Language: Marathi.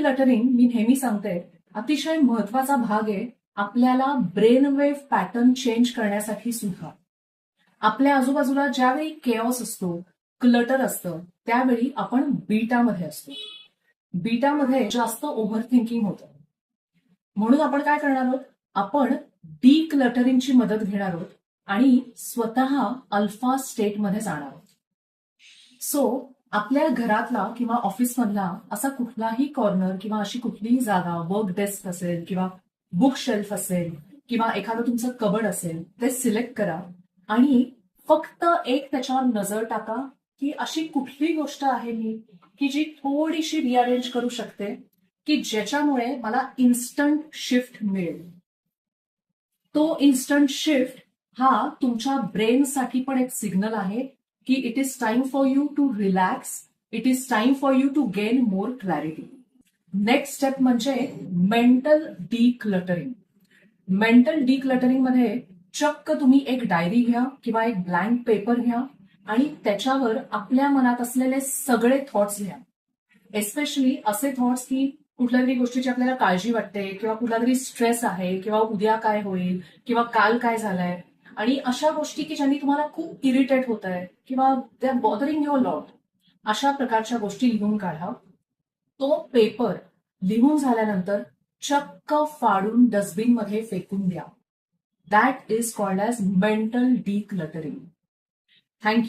डिक्लटरिंग मी नेहमी सांगते अतिशय महत्वाचा भाग आहे आपल्याला ब्रेनवेव्ह पॅटर्न चेंज करण्यासाठी सुद्धा. आपल्या आजूबाजूला ज्यावेळी केऑस असतो, क्लटर असतं, त्यावेळी आपण बीटामध्ये असतो. बीटामध्ये जास्त ओव्हर थिंकिंग होतं. म्हणून आपण काय करणार आहोत, आपण डिक्लटरिंगची मदत घेणार आहोत आणि स्वतः अल्फा स्टेटमध्ये जाणार आहोत. सो आपल्या घरातला किंवा ऑफिसमधला असा कुठलाही कॉर्नर किंवा अशी कुठलीही जागा, वर्क डेस्क असेल किंवा बुक शेल्फ असेल किंवा एखादं तुमचं कबड असेल, ते सिलेक्ट करा आणि फक्त एक त्याच्यावर नजर टाका की अशी कुठली गोष्ट आहे मी की जी थोडीशी रिअरेंज करू शकते की ज्याच्यामुळे मला इन्स्टंट शिफ्ट मिळेल. तो इन्स्टंट शिफ्ट हा तुमच्या ब्रेनसाठी पण एक सिग्नल आहे की it is time for you to relax, it is time for you to gain more clarity. Next step म्हणजे मेंटल डिक्लटरिंग. मेंटल डिक्लटरिंग मध्ये चक्क तुम्ही एक डायरी घ्या किंवा एक ब्लँक पेपर घ्या आणि त्याच्यावर आपल्या मनात असलेले सगळे थॉट्स घ्या. एस्पेशली असे थॉट्स की कुठल्या तरी गोष्टीची आपल्याला काळजी वाटते किंवा कुठला तरी स्ट्रेस आहे किंवा उद्या काय होईल किंवा काल काय झालंय आणि अशा गोष्टी की ज्यांनी तुम्हाला खूप इरिटेट होत आहे किंवा they are bothering your lot, अशा प्रकारच्या गोष्टी लिहून काढा. तो पेपर लिहून झाल्यानंतर चक्क फाडून डस्टबिनमध्ये फेकून द्या. That is called as mental decluttering. Thank you.